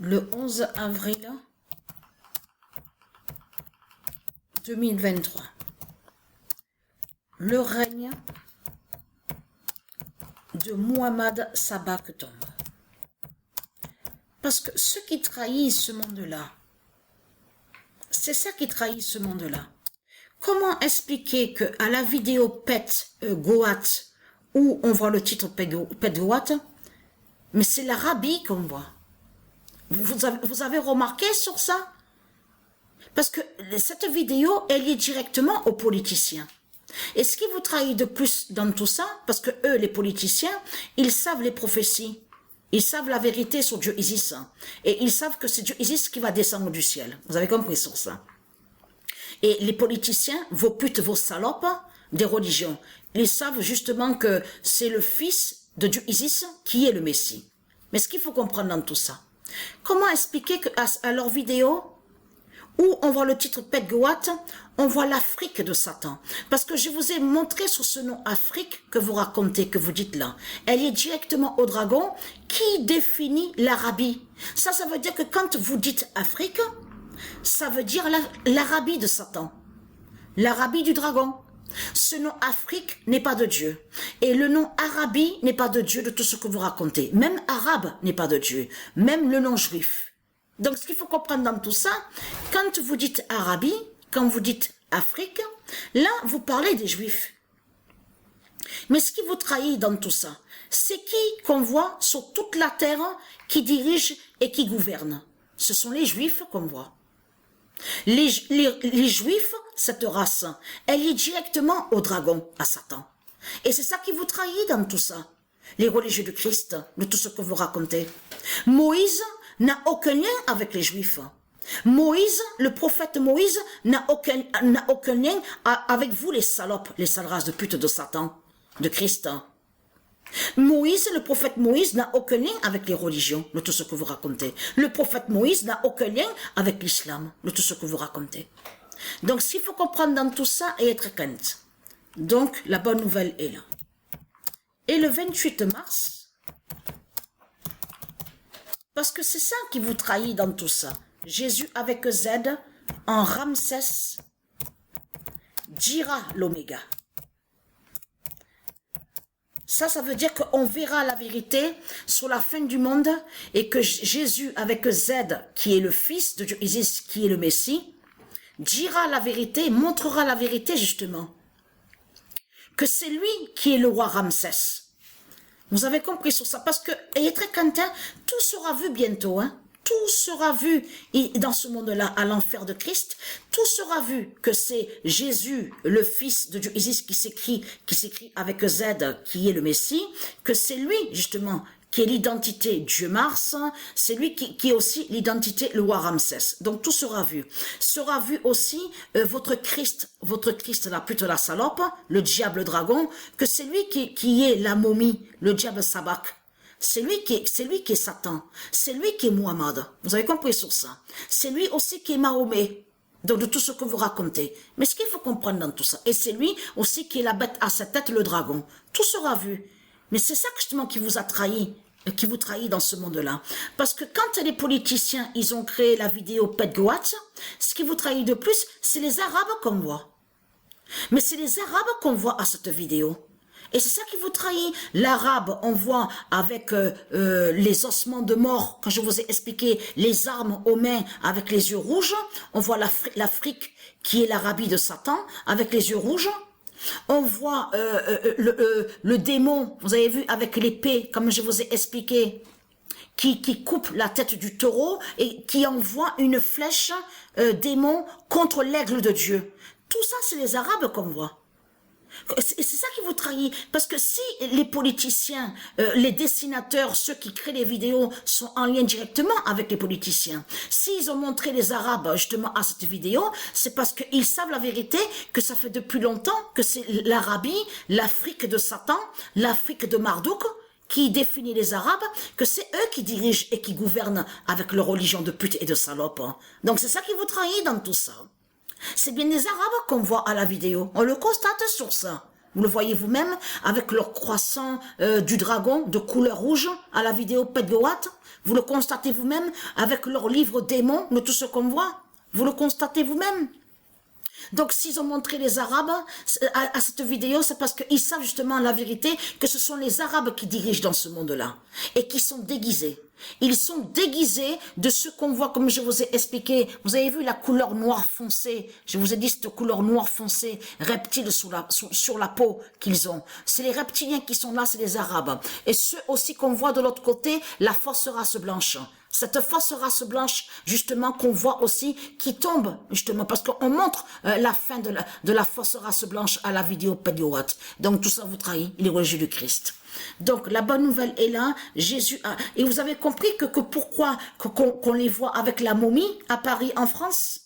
le 11 avril 2023. Le règne de Mohamed Sabak tombe. Parce que ce qui trahit ce monde-là, c'est ça qui trahit ce monde-là. Comment expliquer que à la vidéo Pet Goat, où on voit le titre Pet Goat, mais c'est l'Arabie qu'on voit. Vous avez remarqué sur ça? Parce que cette vidéo, elle est directement aux politiciens. Et ce qui vous trahit de plus dans tout ça, parce que eux, les politiciens, ils savent les prophéties. Ils savent la vérité sur Dieu Isis. Et ils savent que c'est Dieu Isis qui va descendre du ciel. Vous avez compris sur ça? Et les politiciens, vos putes, vos salopes des religions, ils savent justement que c'est le fils de Dieu Isis qui est le Messie. Mais ce qu'il faut comprendre dans tout ça, comment expliquer qu'à leur vidéo, où on voit le titre Pet Goat, on voit l'Afrique de Satan. Parce que je vous ai montré sur ce nom Afrique que vous racontez, que vous dites là. Elle est directement au dragon qui définit l'Arabie. Ça veut dire que quand vous dites Afrique, ça veut dire l'Arabie de Satan. L'Arabie du dragon. Ce nom Afrique n'est pas de Dieu. Et le nom Arabie n'est pas de Dieu de tout ce que vous racontez. Même arabe n'est pas de Dieu. Même le nom juif. Donc, ce qu'il faut comprendre dans tout ça, quand vous dites Arabie, quand vous dites Afrique, là, vous parlez des Juifs. Mais ce qui vous trahit dans tout ça, c'est qui qu'on voit sur toute la terre qui dirige et qui gouverne? Ce sont les Juifs qu'on voit. Les Juifs, cette race, elle est directement au dragon, à Satan. Et c'est ça qui vous trahit dans tout ça. Les religieux de Christ, de tout ce que vous racontez. Moïse n'a aucun lien avec les Juifs. Moïse, le prophète Moïse, n'a aucun lien avec vous, les salopes, les sales races de pute de Satan, de Christ. Moïse, le prophète Moïse, n'a aucun lien avec les religions, de tout ce que vous racontez. Le prophète Moïse n'a aucun lien avec l'islam, de tout ce que vous racontez. Donc, ce qu'il faut comprendre dans tout ça et être crainte. Donc, la bonne nouvelle est là. Et le 28 mars, parce que c'est ça qui vous trahit dans tout ça. Jésus avec Z en Ramsès dira l'oméga. Ça veut dire qu'on verra la vérité sur la fin du monde et que Jésus avec Z, qui est le fils de Dieu Isis, qui est le Messie, dira la vérité, montrera la vérité justement. Que c'est lui qui est le roi Ramsès. Vous avez compris sur ça, parce que, et très content, tout sera vu bientôt, hein. Tout sera vu dans ce monde-là, à l'enfer de Christ, tout sera vu que c'est Jésus, le fils de Dieu Isis, qui s'écrit avec Z, qui est le Messie, que c'est lui, justement, qui est l'identité Dieu Mars, c'est lui qui est aussi l'identité le roi Ramsès. Donc tout sera vu. Sera vu aussi votre Christ, la pute la salope, le diable dragon, que c'est lui qui est la momie, le diable Sabak. C'est lui qui est Satan. C'est lui qui est Muhammad. Vous avez compris sur ça. C'est lui aussi qui est Mahomet. Donc de tout ce que vous racontez. Mais ce qu'il faut comprendre dans tout ça, et c'est lui aussi qui est la bête à sa tête, le dragon. Tout sera vu. Mais c'est ça justement qui vous a trahi, qui vous trahit dans ce monde-là. Parce que quand les politiciens, ils ont créé la vidéo Pet Goat, ce qui vous trahit de plus, c'est les Arabes qu'on voit. Mais c'est les Arabes qu'on voit à cette vidéo. Et c'est ça qui vous trahit. L'arabe, on voit avec les ossements de mort, quand je vous ai expliqué les armes aux mains avec les yeux rouges, on voit l'Afrique qui est l'Arabie de Satan avec les yeux rouges. On voit le démon, vous avez vu, avec l'épée, comme je vous ai expliqué, qui coupe la tête du taureau et qui envoie une flèche démon contre l'aigle de Dieu. Tout ça, c'est les Arabes qu'on voit. C'est ça qui vous trahit, parce que si les politiciens, les dessinateurs, ceux qui créent les vidéos sont en lien directement avec les politiciens, s'ils ont montré les Arabes justement à cette vidéo, c'est parce qu'ils savent la vérité, que ça fait depuis longtemps que c'est l'Arabie, l'Afrique de Satan, l'Afrique de Marduk, qui définit les Arabes, que c'est eux qui dirigent et qui gouvernent avec leur religion de pute et de salope. Donc c'est ça qui vous trahit dans tout ça. C'est bien des Arabes qu'on voit à la vidéo. On le constate sur ça. Vous le voyez vous-même avec leur croissant du dragon de couleur rouge à la vidéo Pet Goat. Vous le constatez vous-même avec leur livre démon de tout ce qu'on voit. Vous le constatez vous-même. Donc, s'ils ont montré les Arabes à cette vidéo, c'est parce qu'ils savent justement la vérité que ce sont les Arabes qui dirigent dans ce monde-là et qui sont déguisés. Ils sont déguisés de ce qu'on voit, comme je vous ai expliqué. Vous avez vu la couleur noire foncée. Je vous ai dit cette couleur noire foncée, reptile sur la peau qu'ils ont. C'est les reptiliens qui sont là, c'est les Arabes. Et ceux aussi qu'on voit de l'autre côté, la fausse race blanche. Cette fausse race blanche, justement, qu'on voit aussi, qui tombe, justement, parce qu'on montre la fin de la fausse race blanche à la vidéo Pédioat. Donc, tout ça vous trahit, il est religieux du Christ. Donc, la bonne nouvelle est là, Jésus a... Et vous avez compris que pourquoi qu'on les voit avec la momie à Paris, en France?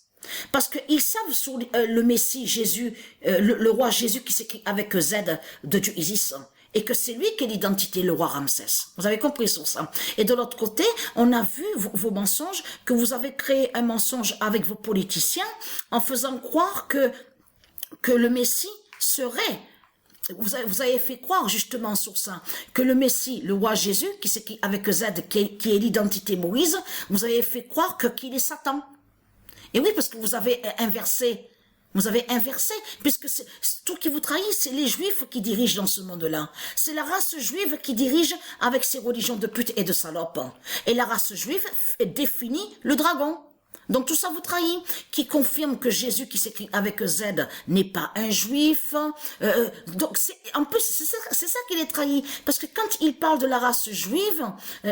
Parce qu'ils savent sur le Messie, Jésus, le roi Jésus qui s'écrit avec Z de Dieu Isis, et que c'est lui qui est l'identité, le roi Ramsès. Vous avez compris sur ça. Et de l'autre côté, on a vu vos mensonges, que vous avez créé un mensonge avec vos politiciens, en faisant croire que le Messie serait... Vous avez fait croire justement sur ça, que le Messie, le roi Jésus, qui s'écrit avec Z, qui est l'identité Moïse, vous avez fait croire qu'il est Satan. Et oui, parce que vous avez inversé. Vous avez inversé, puisque tout qui vous trahit, c'est les Juifs qui dirigent dans ce monde-là. C'est la race juive qui dirige avec ses religions de pute et de salope. Et la race juive définit le dragon. Donc tout ça vous trahit, qui confirme que Jésus qui s'écrit avec Z n'est pas un juif. Donc en plus c'est ça qui les trahit, parce que quand ils parlent de la race juive,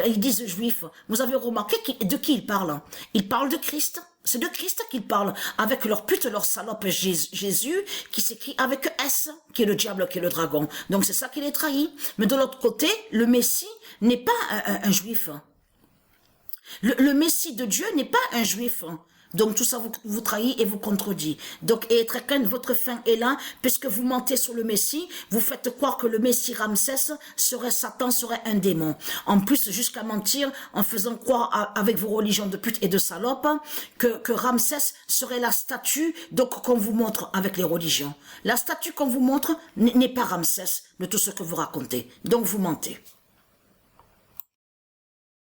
ils disent juif. Vous avez remarqué de qui ils parlent? Ils parlent de Christ. C'est de Christ qu'ils parlent, avec leur pute, leur salope Jésus, qui s'écrit avec S, qui est le diable, qui est le dragon. Donc c'est ça qui les trahit. Mais de l'autre côté, le Messie n'est pas un juif. Le Messie de Dieu n'est pas un juif. Donc tout ça vous trahit et vous contredit. Donc et chacun, votre fin est là, puisque vous mentez sur le Messie, vous faites croire que le Messie Ramsès serait Satan, serait un démon. En plus, jusqu'à mentir en faisant croire avec vos religions de pute et de salope que Ramsès serait la statue donc qu'on vous montre avec les religions. La statue qu'on vous montre n'est pas Ramsès de tout ce que vous racontez. Donc vous mentez.